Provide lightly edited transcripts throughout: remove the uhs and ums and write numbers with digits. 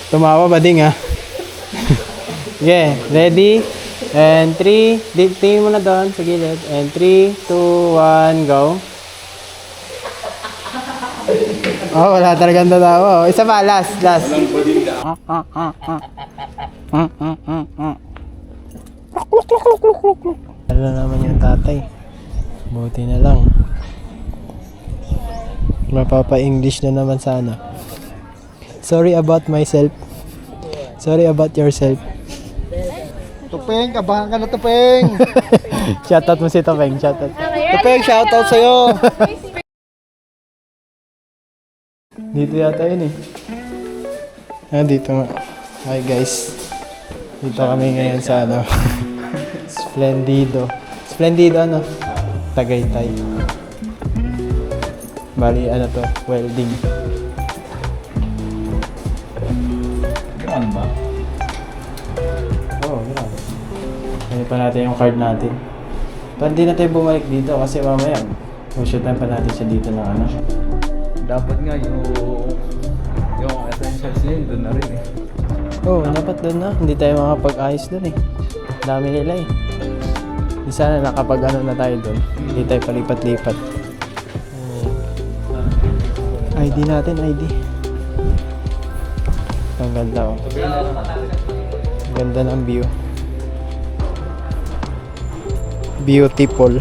Tumawa ba ding ha? Okay, ready? And 3, tingin mo na doon sa gilid. And 3, 2, 1, go. Oh, wala talagang tatawa. Oh. Isa pa, last. Ano naman yung tatay? Buti na lang. Mapapa-English na naman sana. Sorry about myself. Sorry about yourself. Tupeng, kabahan ka na Tupeng. Shoutout mo si Topeng. Shoutout. Tupeng, shoutout sa'yo. Dito yata yun eh. Ah, dito nga. Hi guys. Dito kami ngayon sa ano. Splendido. Splendido ano? Tagaytay. Bali ano to? Welding. Ano ba? Oo, grabe. Ano pa natin yung card natin. Pero hindi na tayo bumalik dito kasi mamaya shoot time pa natin siya dito ng ano. Dapat nga yung essentials niya doon na rin eh. Oo, dapat doon na. Hindi tayo makapag-ayos doon eh. Dami nila eh. Di sana nakapag ano na tayo doon. Hindi tayo palipat-lipat. ID natin, ID. Ang ganda oh. Ang ganda ng view. Beautiful.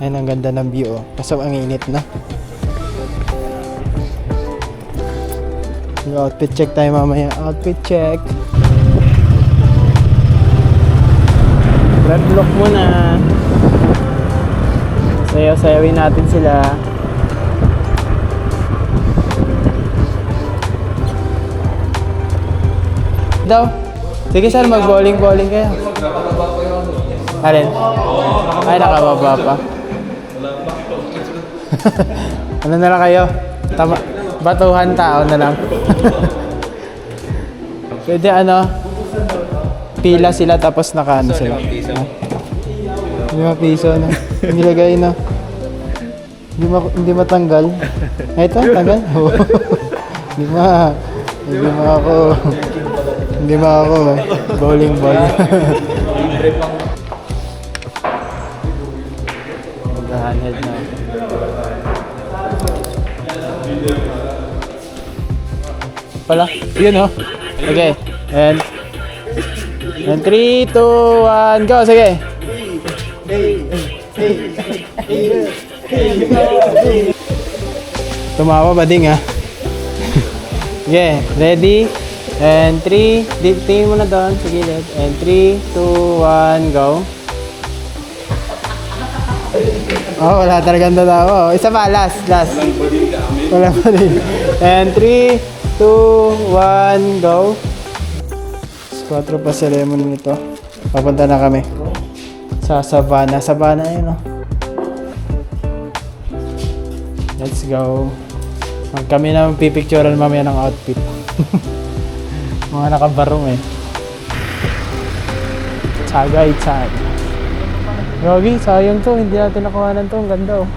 Ayun, ang ganda ng view oh. Kaso ang init na. Outfit check tayo mamaya. Outfit check. Red look muna. Sayaw-sayawin natin sila. Daw. Sige sir, mag-bowling kayo. Alin? Ay, nakababa pa. Ano na lang kayo? Tama. Batuhan tao na lang. Pwede ano? Pila sila tapos nakaano sila. 5 piso na. Nilagay na. Hindi matanggal. Ay, ito, tanggal. Hindi ako. Bowling ball. Maghahanad na. Pala, yun oh. Okay. And 3, 2, 1, go. Sige. Tumawa ba ding ha? Okay, ready? And 3, tingin mo na doon sa gilid. And 3, 2, 1, go. Oh, wala talagang tatawa. Oh. Isa pa, last. Wala pa din. And 3, 2, 1, go. 4 pa si Lemon nito. Papunta na kami sa Savannah. Savannah yun oh. Let's go. Kami na pipicturean mamaya ng outfit. Mga nakabarong eh. Tagay. Yogi, sayang to. Hindi natin nakuhanan to. Ang ganda oh.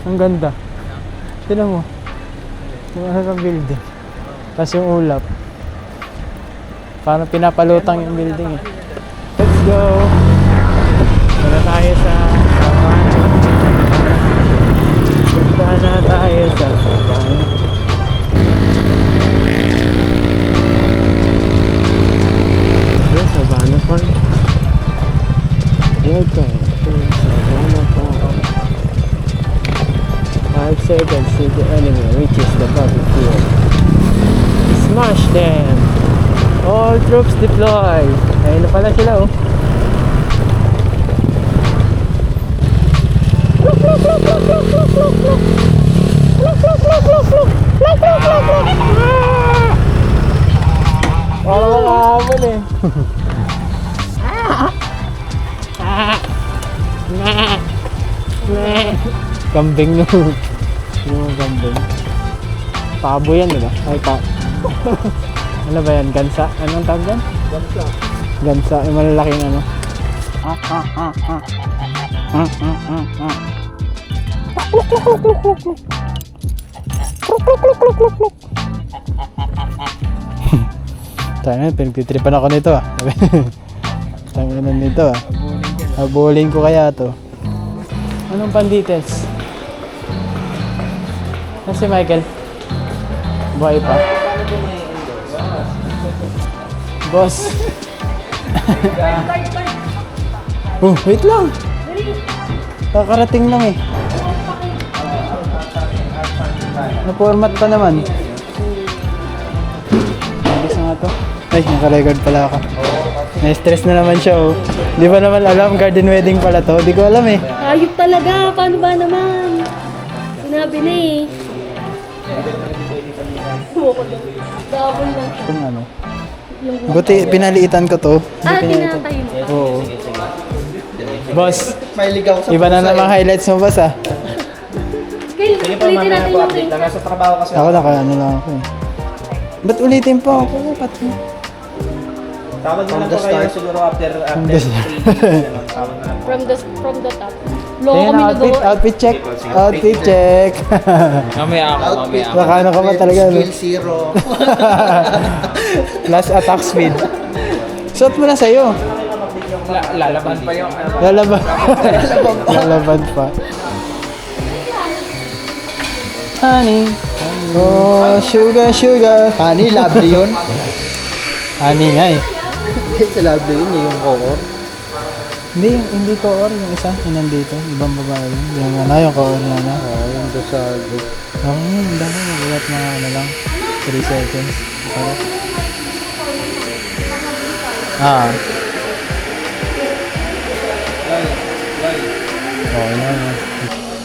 Ang ganda. Tignan mo. Yung ano ng building. Tapos yung ulap. Parang pinapalutang yung building eh. Let's go! Punta tayo sa Savannah. Punta na tayo sa Savannah. Yes, Savannah Park. Welcome to Savannah Park. 5 seconds till the enemy reaches the battlefield. Smash them! All troops deploy! Ayun na pala sila oh. Parang makahabol eh. Kambing no. Yung kambing. Pabo yan diba? Ay ano ba yan? Gansa? Anong tawag yan? Gansa. Yung malalaking ano. Tayo na, pinagtitripan ako nito ah. Tanginan nito ah. Habulin ko kaya to. Anong pan-details? Ano si Michael? Buhay pa? Boss. Oh, wait lang. Kakarating lang eh. Na-format pa naman. Ayos na nga to. Ay, naka-record pala ako. Na-stress na naman siya oh. Di ba naman alam, garden wedding pala to? Di ko alam eh. Ayop talaga. Paano ba naman? Sinabi na eh. Double lang. Kung ano. Buti, pinaliitan ko to. Tinatay mo. Oo. Boss, May ligaw sa iba na naman highlights mo boss ah. Ulitin natin yung thing. Nasa trabaho kasi. Ako ano lang ako eh. Ba't ulitin pa ako? Ba't Tawag na lang po kayo siguro after 3 From the top. Loko Ayun, kami outfit, nagawa. outfit check. Outfit check. Mamaya ako, mamaya ako. Baka ano ka ba talaga, no? Skill zero. Plus attack speed. Suot mo na sa'yo. Lalaban pa yung ano. Lalaban. Lalaban pa. Honey. Oh, sugar, sugar. Honey, lovely yun. Honey nga eh. Sa lovely yun, yung coco. Hindi ko or yung isa, yung nandito. Ibang babae yun. Yung ano, yung ko or na na. Oo, yung doon sa... Okay, ang dami. Magulat na ano lang. 3 seconds. Para. Okay na.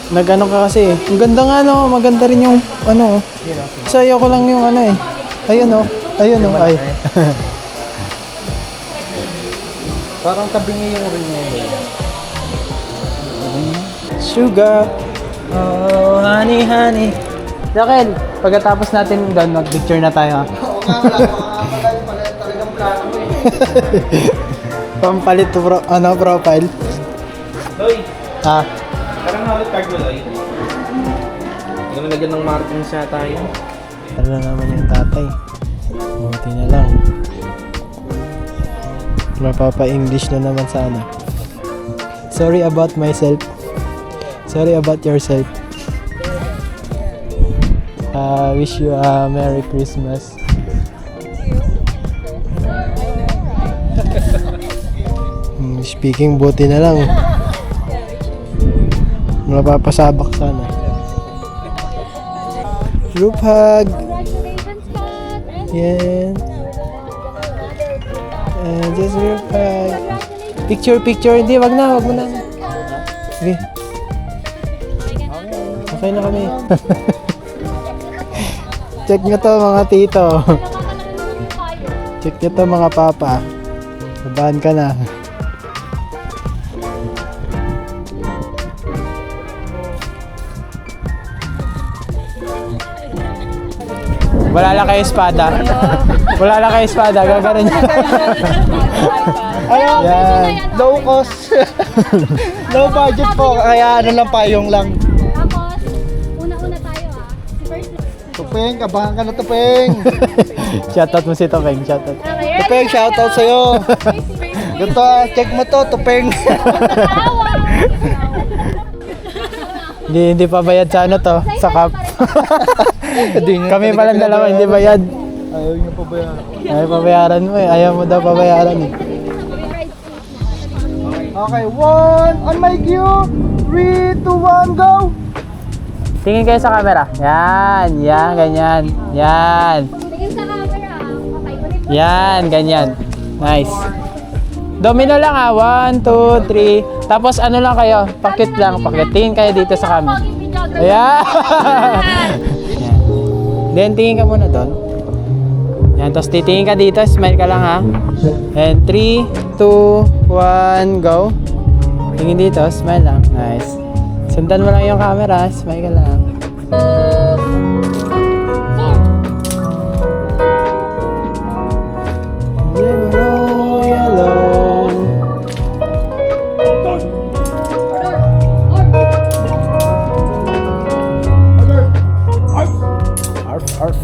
Nag-ano ka kasi eh. Ang ganda nga no. Maganda rin yung ano. Kasi ayoko lang yung ano eh. Ayun oh. Ayun oh. Ay. Parang tabingi yung ring niya. Sugar. Oh, honey, honey. Raquel, pagkatapos natin doon, mag-picture na tayo. Oo nga, makakapagay pala talagang plano mo eh. Pampalit to profile. Loy, Ah, parang hawak card mo, Loy. Yung nalagyan ng marking siya tayo. ano na naman yung tatay. Buti na lang. Mapapa-English na naman sana. Sorry about myself. Sorry about yourself. Wish you a Merry Christmas. Speaking, buti na lang. Mapapasabak sana. Group hug. Congratulations, Pat. Yeah. Just group hug. Picture. Hindi, wag na, wag mo na. Sige. Okay na kami. Check nyo to mga tito. Check nyo to mga papa. Sabahan ka na. Wala lang kayo espada. Wala lang kayo espada. Gaganon nyo. Ayun, Yan. low cost. Low budget po, kaya ano lang, payong lang. Tapos, una-una tayo ah. Si First. Tupeng, kabahan ka na Tupeng. Shoutout mo si Topeng. Shoutout. Okay, Tupeng, shoutout sa'yo. Ganito, check mo to, Tupeng. Hindi pa bayad sa ano to, sa cup. Kami palang dalawa, hindi bayad. Ayaw niyo pa ba yan? Ayaw pabayaran mo eh. Ayaw mo daw pabayaran eh. Okay, 1, on my cue. 3, 2, 1, go! Tingin kayo sa camera. Yan, ganyan. Yan. Tingin sa camera ah. Okay, ulit. Yan, ganyan. Nice. Domino lang ah. 1, 2, 3. Tapos ano lang kayo, pakit lang. Tingin kayo dito sa camera. Ayan. Yan. Then tingin ka muna doon. Yan, tapos titingin ka dito, smile ka lang ha. And 3, 2, 1, go. Tingin dito, smile lang. Nice. Sundan mo lang yung camera, smile ka lang. Yellow, yellow. Arf, arf.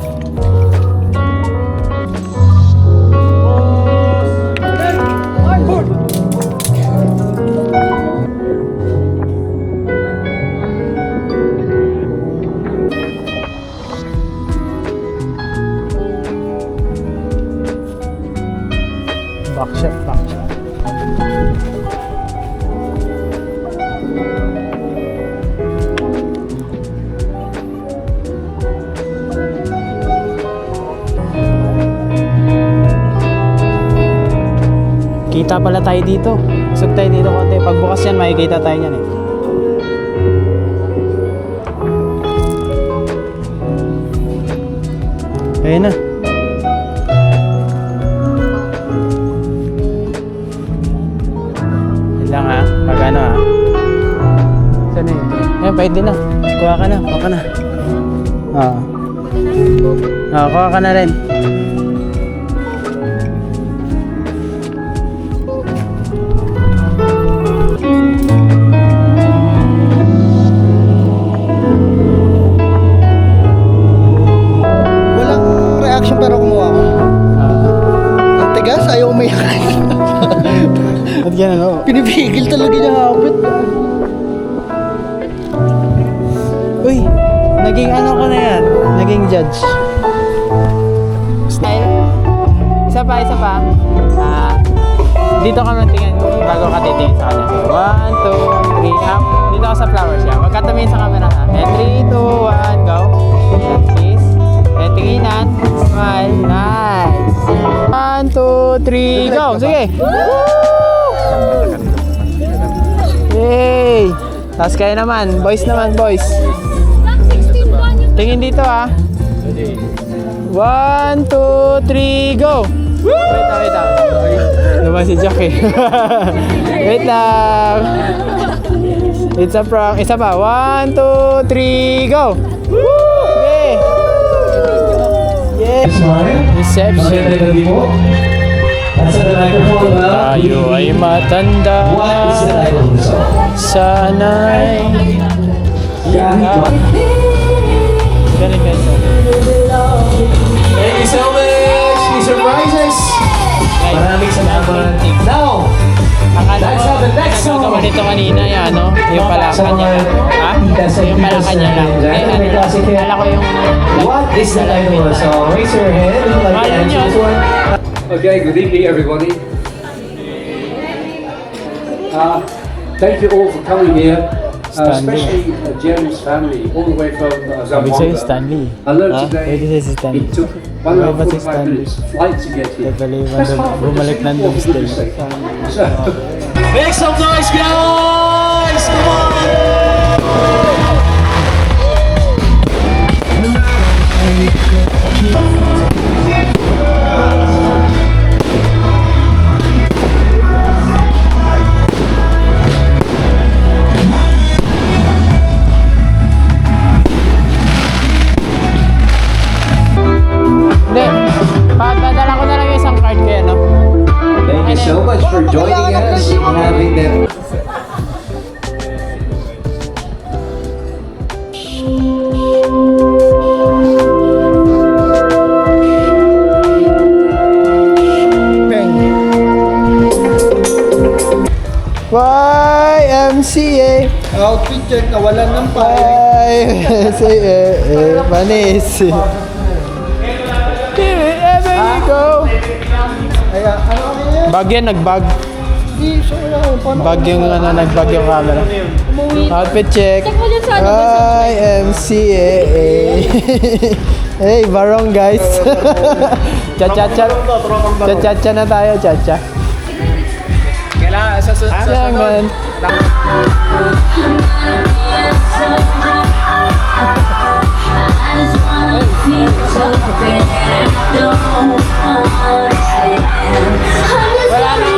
Backshot, backshot. Kita pala tayo dito. Usog tayo dito konti. Pagbukas yan, makikita tayo yan eh. Ayun na. Yan lang ha. Pag ano ha. Saan na yun? Ayun, pwede na. Kuha ka na. Kuha ka na. Kuha ka na rin. Walang reaction pero kumuha ako. Ang tigas, ayaw umiyak. Ba't yan ano? Pinipigil talaga niya hapit. Uy, naging ano ko na yan? Naging judge. Style? Isa pa, isa pa. Dito ka mantingin bago ka titingin sa kanya. So, 1, 2, 3, up. Dito ka sa flowers siya. Huwag ka tumingin sa camera ha. And 3, 2, 1, go. And kiss. And tinginan. Smile. Nice. 1, 2, 3, go. Sige. Yay! Tapos kayo naman. Boys naman, boys. Tingin dito ah. 1, 2, 3, go! Wait lang, wait lang. Naman si Jack eh. Wait lang. It's a prank. Isa pa. 1, 2, 3, go! Okay. Yeah. Reception. Tayo ay matanda. Sana'y ingat. Galing guys. Thank you so much! These surprises! Maraming salamat. Now, let's have the next song. Nagawa nito kanina yung ano, yung palakan niya lang. Ha? Yung palakan niya lang. Ano lang, kala ko yung... What is the title of the song? Raise your hand if you'd like to answer this one. Okay, good evening, everybody. Thank you all for coming here, especially Jim's family, all the way from Sabi sa'yo, Zamboanga. Stanley. I learned Ha? today Pwede sa'yo si Stanley. it took 1 hour Pwede si 45 Stanley. minutes flight to get here. That's half of Bumalik ng Singapore, for Doomsday. goodness sake. So, Make some noise, guys! Come on! Hindi. Padala ko na lang yung isang card kayo, no? Thank you so much for joining us and having them. Bang. YMCA. Outfit check, nawalan ng pay. YMCA. Panis. Wherever you go. Kaya, ano yan? Bag yan, nagbag. Hindi, so wala. Paano? Bag yung ano, nagbag yung camera. Outfit check. Check mo dyan sa ano dun sa... YMCA. Hey, barong guys. Cha-cha-cha. Cha-cha-cha na tayo, cha-cha. Kailangan sa Kailangan. Wala na.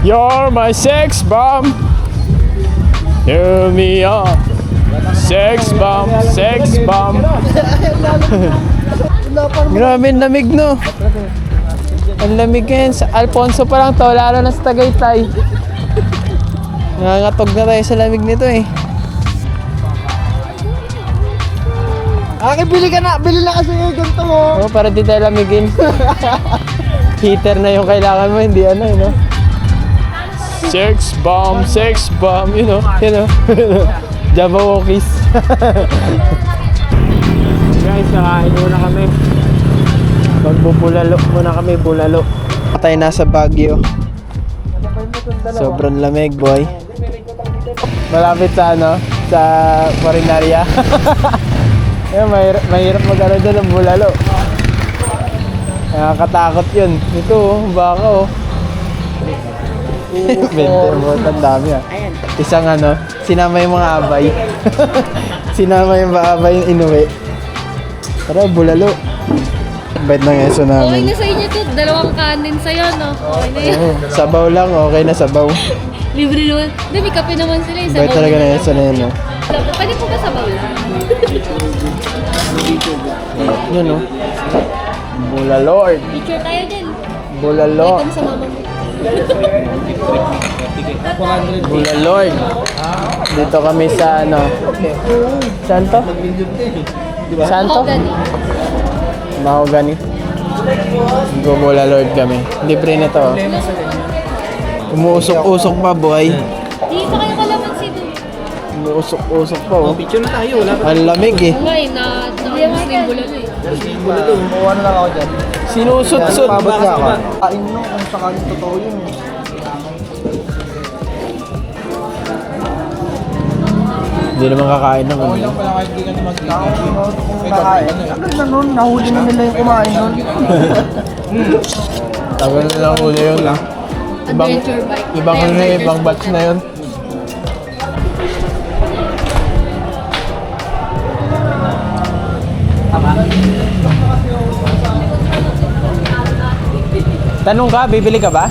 You're my sex bomb. Turn me on. Sex bomb, sex bomb. Grabe, ang lamig no. Ang lamig yan. Sa Alfonso pa lang to, lalo na sa Tagaytay. Nangangatog na tayo sa lamig nito eh. Aki, bili ka na. Bili na kasi yung ganito mo. Oh, para di tayo lamigin. Heater na yung kailangan mo, hindi ano, you know. Sex bomb, you know. Java Walkies. Guys, nakain muna kami. Magbubulalo muna kami, bulalo. Tayo nasa Baguio. Sobrang lamig, boy. Malapit sa ano, sa Marinaria. Ayun, mahirap mag-ano doon ng bulalo. Nakakatakot yun. Ito, baka oh. 20 mo, ang dami ah. Isang ano, sinama yung mga abay. Sinama yung mga abay yung inuwi. Tara, bulalo. Bait ng eso Okay namin. na sa inyo to. Dalawang kanin sa'yo, no? Okay na yun. Sabaw lang, okay na sabaw. Libre naman. Hindi, may kape naman sila. Isa Bait talaga ng eso na yun. No? Pwede po ba sabaw lang? Yun no. Bulalord. Picture tayo din. Bulalo. Welcome sa mama mo. Bulalord. Dito kami sa ano. Saan to? Saan to? Mahogany. Mahogany. Bulalord kami. Libre na to. Oh. Umuusok-usok pa, boy. Dito kayo kalamansi doon. Umuusok-usok pa, oh. Picture na tayo, wala pa. Ang lamig eh. Ngay, na-ubos na yung bulalo eh. Kumuha na lang ako dyan. Sinusot-sot. Pabot ka ako. Kain mo kung sakaling totoo yun. Hindi naman kakain ng ano. Kakain. Tagal na nun. Nahuli na nila yung kumain nun. Tagal na lang uli yun ah. Adventure bike. Ibang ano na, ibang batch na yun. Tanong ka, bibili ka ba?